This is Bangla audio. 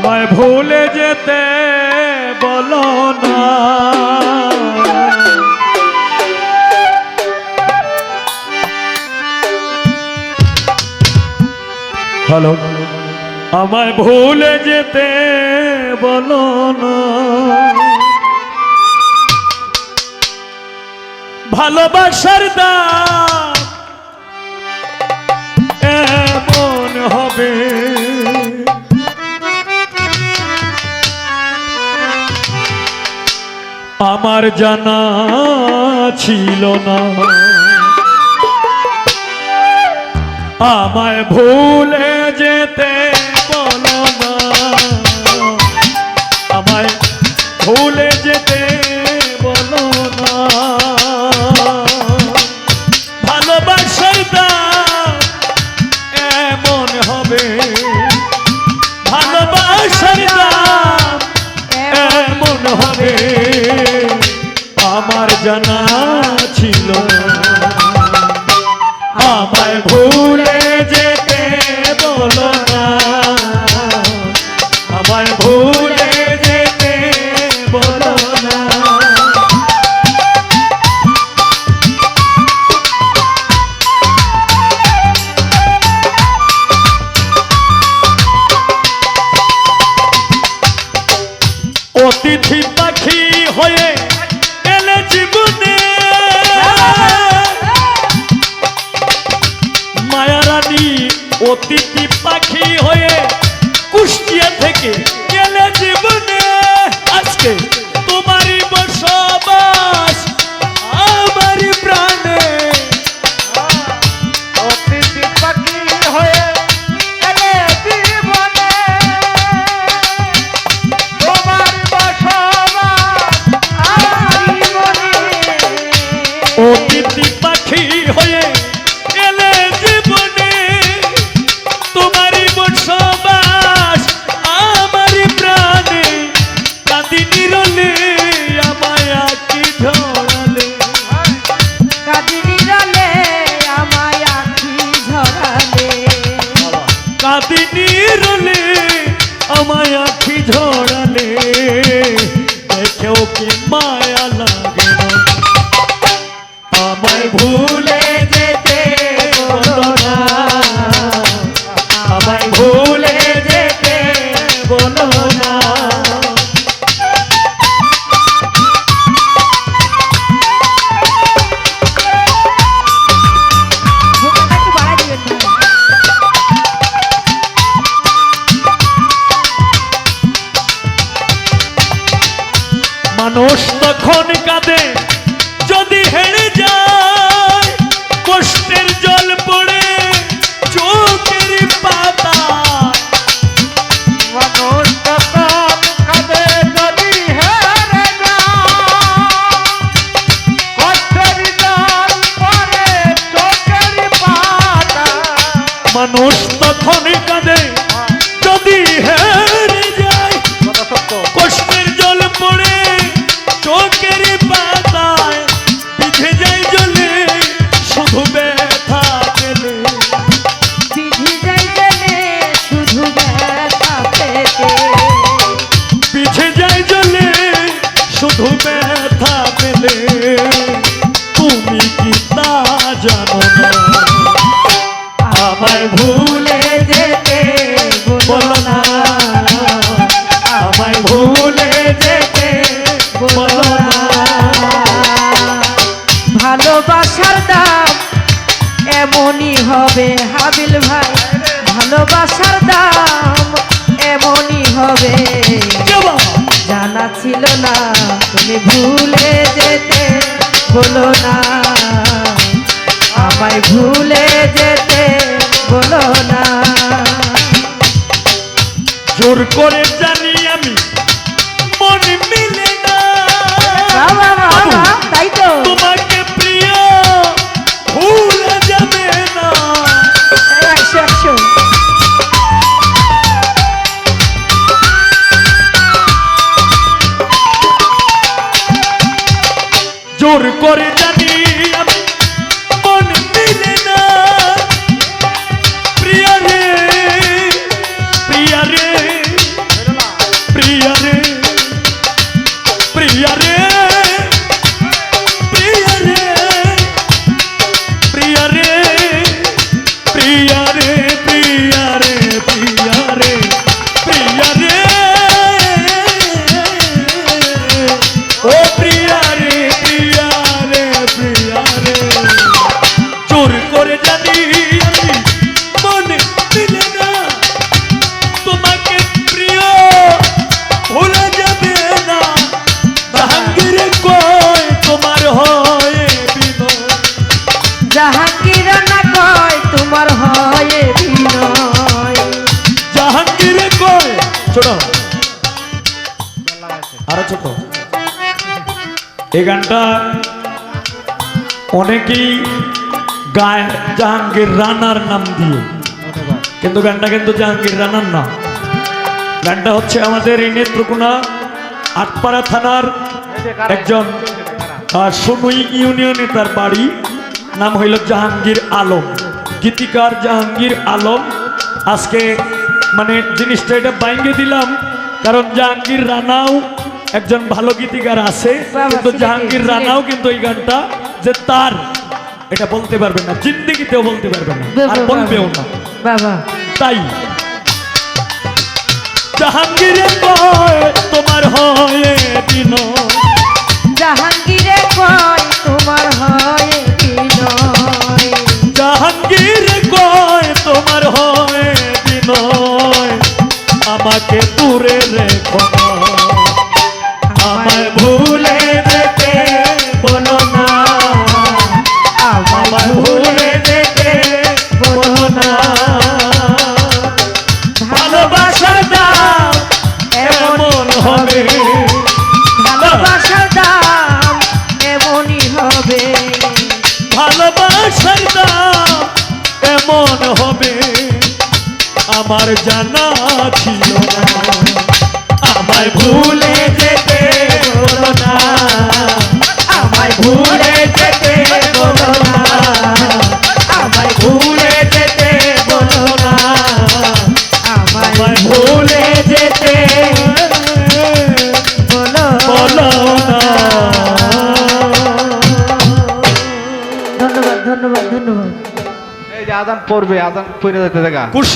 আমায় ভুলে যেতে বলো না। হ্যালো, আমায় ভুলে যেতে বলো না। ভালোবাসার দাম এমন হবে, আমার জানা ছিল না। আমায় ভুলে যেতে বলো না, আমায় ভুলে যেতে বলো না। ভালোবাসার দাম এমন হবে, ভালোবাসার দাম এমন হবে, আমার জানা ছিল না। আমায় ভুলে যেতে বলো না, আমায় ভুলে যেতে বলো না। অতিথি পাখি হয়ে এলে জীবনে, মায়ারানী অতিথি পাখি হয়ে কুষ্টিয়া থেকে গেলে জীবনে। আজকে তোমারই বসবাস আমারই প্রাণে, অতিথি পাখি হয়ে এলে জীবনে, তোমার বসবাস আমারই মনে। অতিথি পাখি হয়ে এলে জীবনে, তোমারই বসবাস আমারই প্রাণে। কাঁদি নিরলে আমায় আঁখি ঝরালে, কাঁদি নিরলে আমায় আঁখি ঝরালে, কাঁদি নিরলে আমায় আঁখি ঝরালে। দেখেও কি মায়া লাগে না, আমায় ভুলে যেতে বলো না, আমায় ভুলে যেতে বলো না। ভূমিকা একটু বাড়াই দিবেন না। মানুষ তখন কাঁদে যদি হেরে যায়, কষ্টের জল পড়ে চোখের পাতা। মানুষ তখন কাঁদে যদি হেরে যায়, কষ্টের জল পড়ে চোখের পাতা। মানুষ তখন কাঁদে যদি হেরে যায়, কষ্টের জল পড়ে চোখের পাতায়। পিঠে যায় জলে শুধু ব্যথা পেলে, বিধি যাই জেনে শুধু ব্যথা পেতে। পিঠে যায় জলে শুধু ব্যথা পেলে। তুমি কি তা জানো না, আমায় ভুলে যেতে বলো না, আমায় ভুলে যেতে বলো না। ভালোবাসার দাম এমনই হবে হাবিল ভাই, ভালোবাসার দাম এমনই হবে। জানা ছিল না তুমি ভুলে যেতে বলো না, আমায় ভুলে যেতে বলো না। জোর করে জানি আমি মন মিলে না, বাবা বাবা তাই তো। তোমাকে প্রিয় ভুলে যাবে না। 100 জোর করে জানি আমি মন মিলে না। প্রিয়া রে, প্রিয়া রে, ছোট আরো ছোট। এই গানটা অনেকেই গায় জাহাঙ্গীর রানার নাম দিয়ে, কিন্তু গানটা কিন্তু জাহাঙ্গীর রানার না। গানটা হচ্ছে আমাদের এই নেত্রকোনা আটপাড়া থানার একজন সুনুই ইউনিয়নে তার বাড়ি, নাম হইল জাহাঙ্গীর আলম, গীতিকার জাহাঙ্গীর আলম। আজকে মানে জিনিসটা এটা বাইঙ্গে দিলাম, কারণ জাহাঙ্গীর রানাও একজন ভালো গীতিকার আছে, কিন্তু জাহাঙ্গীর রানাও কিন্তু এই গানটা যে তার এটা বলতে পারবে না, জিন্দেগিতেও বলতে পারবে না, আর বলবেও না বাবা। তাই জাহাঙ্গীরে কয় তোমার হয় বিনয়, জাহাঙ্গীরে কয় তোমার হয় বিনয়, জাহাঙ্গীরে কয় তোমার হয় বিনয়, আমাকে দূরে রেখো না, আমায় ভুলে যেতে বলো না, আমায় ভুলে যেতে বলো না। ভালোবাসার দাম এমন হবে, ভালোবাসার দাম এমনই হবে, ভালোবাসার দাম এমন হবে, আমার জানা ছিল না, আমায় ভুলে যেতে বলো না, আমায় ভুলে যেতে বলো না, আমায় ভুলে যেতে বলো না, আমায় ভুলে যেতে বলো বলো না। ধন্যবাদ ধন্যবাদ ধন্যবাদ। এই যে আজান পড়বে, আজান পড়ে যেতে দেখা।